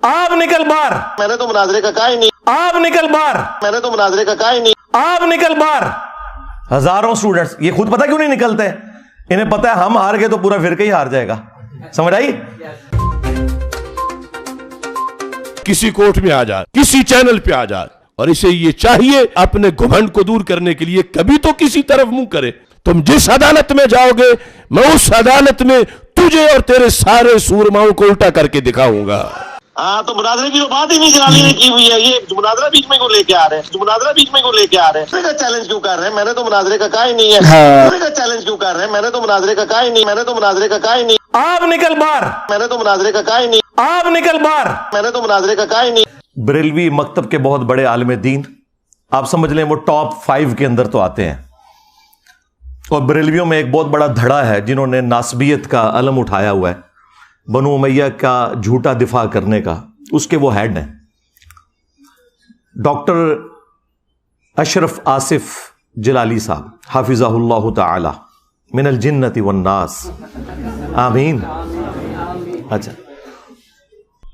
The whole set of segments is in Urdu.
آپ نکل باہر. میں نے تو مناظرے کا کہا ہی نہیں. آپ نکل باہر. میں نے تو مناظرے کا کہا ہی نہیں. آپ نکل باہر. ہزاروں اسٹوڈنٹس یہ خود پتہ کیوں نہیں نکلتے؟ انہیں پتہ ہے ہم ہار گئے تو پورا فرقہ ہی ہار جائے گا. سمجھ آئی؟ کسی کوٹ میں آ جائے, کسی چینل پہ آ جائے, اور اسے یہ چاہیے اپنے گھمنڈ کو دور کرنے کے لیے کبھی تو کسی طرف منہ کرے. تم جس عدالت میں جاؤ گے میں اس عدالت میں تجھے اور تیرے سارے سورماؤں کو الٹا کر کے دکھاؤں گا. ہاں تو مناظرے کی تو بات ہی نہیں جلالی نے کی ہوئی ہے. یہ مناظرہ بیچ میں کو لے کے آ رہے ہیں, مناظرہ بیچ میں کو لے کے آ رہے ہیں. مناظرے کا چیلنج کیوں کر رہے ہیں؟ میں نے تو مناظرے کا کہا ہی نہیں ہے. مناظرے کا چیلنج کیوں کر رہے ہیں؟ میں نے تو مناظرے کا کہا ہی نہیں. میں نے تو مناظرے کا کہا ہی نہیں. آپ نکل باہر. میں نے تو مناظرے کا کہا ہی نہیں. آپ نکل باہر. میں نے تو مناظرے کا کہا ہی نہیں. بریلوی مکتب کے بہت بڑے عالم دین, آپ سمجھ لیں وہ ٹاپ 5 کے اندر تو آتے ہیں. اور بریلویوں میں ایک بہت بڑا دھڑا ہے جنہوں نے ناسبیت کا علم اٹھایا ہوا ہے, بنو امیہ کا جھوٹا دفاع کرنے کا. اس کے وہ ہیڈ ہیں ڈاکٹر اشرف آصف جلالی صاحب حافظہ اللہ تعالی من الجنت والناس آمین. اچھا,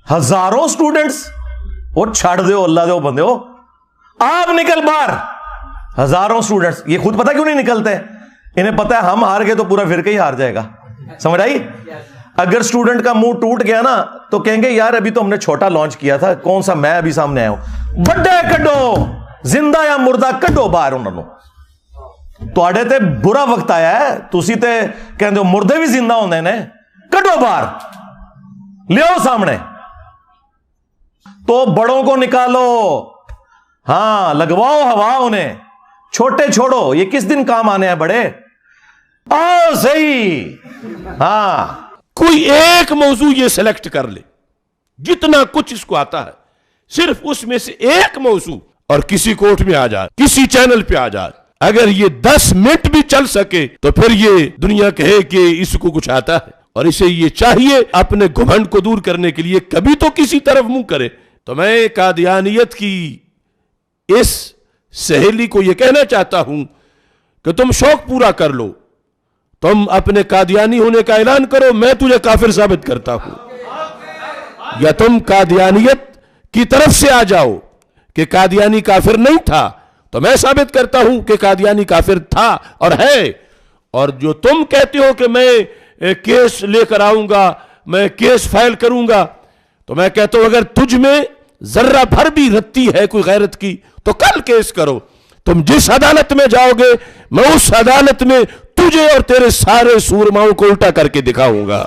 ہزاروں اسٹوڈنٹس اور چھاڑ دو اللہ دو بندے ہو, آپ نکل باہر. ہزاروں اسٹوڈنٹس یہ خود پتہ کیوں نہیں نکلتے؟ انہیں پتہ ہے ہم ہار گئے تو پورا فرقہ ہی ہار جائے گا. سمجھ آئی؟ اگر اسٹوڈنٹ کا منہ ٹوٹ گیا نا تو کہیں گے یار ابھی تو ہم نے چھوٹا لانچ کیا تھا, کون سا میں ابھی سامنے آیا ہوں. بڑے کڈو, زندہ یا مردہ کڈو باہر. انہوں نے تواڈے تے برا وقت آیا ہے, تسی تے کہندے ہو مردے بھی زندہ ہوندے نے, کڈو باہر, لیو سامنے. تو بڑوں کو نکالو, ہاں لگواؤ ہوا انہیں, چھوٹے چھوڑو. یہ کس دن کام آنے ہیں بڑے؟ آؤ صحیح. ہاں کوئی ایک موضوع یہ سلیکٹ کر لے, جتنا کچھ اس کو آتا ہے صرف اس میں سے ایک موضوع, اور کسی کوٹ میں آ جائے, کسی چینل پہ آ جائے. اگر یہ 10 منٹ بھی چل سکے تو پھر یہ دنیا کہے کہ اس کو کچھ آتا ہے, اور اسے یہ چاہیے اپنے گھمنڈ کو دور کرنے کے لیے کبھی تو کسی طرف منہ کرے. تو میں قادیانیت کی اس سہیلی کو یہ کہنا چاہتا ہوں کہ تم شوق پورا کر لو, تم اپنے قادیانی ہونے کا اعلان کرو, میں تجھے کافر ثابت کرتا ہوں. یا تم قادیانیت کی طرف سے آ جاؤ کہ قادیانی کافر نہیں تھا, تو میں ثابت کرتا ہوں کہ قادیانی کافر تھا اور ہے. اور جو تم کہتے ہو کہ میں کیس لے کر آؤں گا, میں کیس فائل کروں گا, تو میں کہتا ہوں اگر تجھ میں ذرہ بھر بھی رتی ہے کوئی غیرت کی تو کل کیس کرو. تم جس عدالت میں جاؤ گے میں اس عدالت میں تجھے اور تیرے سارے سورماؤں کو الٹا کر کے دکھاؤں گا.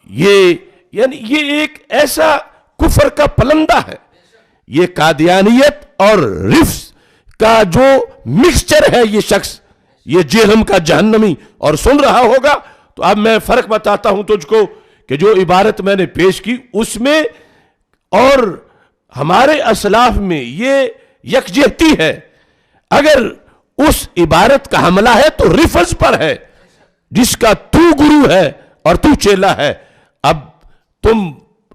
یعنی یہ ایک ایسا کفر کا پلندہ ہے. یہ قادیانیت اور رفض کا جو مکسچر ہے یہ شخص, یہ جہنم کا جہنمی, اور سن رہا ہوگا. تو اب میں فرق بتاتا ہوں تجھ کو کہ جو عبارت میں نے پیش کی اس میں اور ہمارے اسلاف میں یہ یکجہتی ہے. اگر اس عبارت کا حملہ ہے تو رفض پر ہے جس کا تو گرو ہے اور تو چیلا ہے. اب تم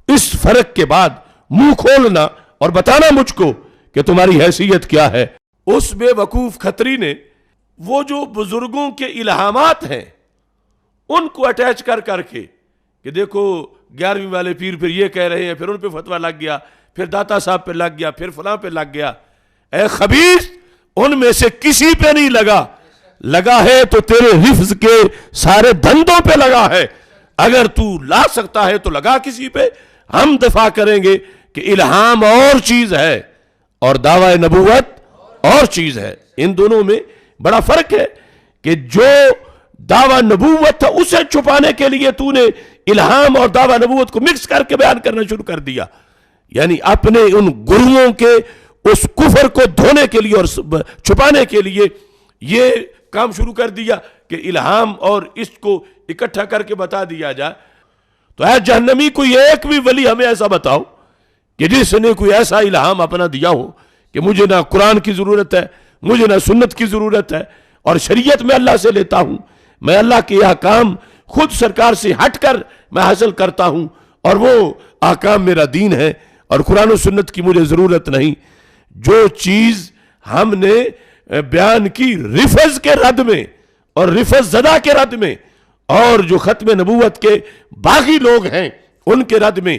اس فرق کے بعد منہ کھولنا اور بتانا مجھ کو کہ تمہاری حیثیت کیا ہے. اس بے وقوف کھتری نے وہ جو بزرگوں کے الہامات ہیں ان کو اٹیچ کر کے کہ دیکھو 11ویں والے پیر پھر یہ کہہ رہے ہیں, پھر ان پہ فتویٰ لگ گیا, پھر داتا صاحب پہ لگ گیا, پھر فلاں پہ لگ گیا. اے خبیث, ان میں سے کسی پہ نہیں لگا. لگا ہے تو تیرے حفظ کے سارے دھندوں پہ لگا ہے. اگر تو لا سکتا ہے تو لگا کسی پہ. ہم دفاع کریں گے کہ الہام اور چیز ہے اور دعوی نبوت اور چیز ہے. ان دونوں میں بڑا فرق ہے کہ جو دعوی نبوت تھا اسے چھپانے کے لیے تو نے الہام اور دعوی نبوت کو مکس کر کے بیان کرنا شروع کر دیا. یعنی اپنے ان گروہوں کے اس کفر کو دھونے کے لیے اور چھپانے کے لیے یہ کام شروع کر دیا کہ الہام اور اس کو اکٹھا کر کے بتا دیا جائے. تو اے جہنمی, کوئی ایک بھی ولی ہمیں ایسا بتاؤ کہ جس نے کوئی ایسا الہام اپنا دیا ہو کہ مجھے نہ قرآن کی ضرورت ہے, مجھے نہ سنت کی ضرورت ہے, اور شریعت میں اللہ سے لیتا ہوں, میں اللہ کے احکام خود سرکار سے ہٹ کر میں حاصل کرتا ہوں, اور وہ احکام میرا دین ہے اور قرآن و سنت کی مجھے ضرورت نہیں. جو چیز ہم نے بیان کی رفض کے رد میں اور رفض زدہ کے رد میں, اور جو ختم نبوت کے باغی لوگ ہیں ان کے رد میں,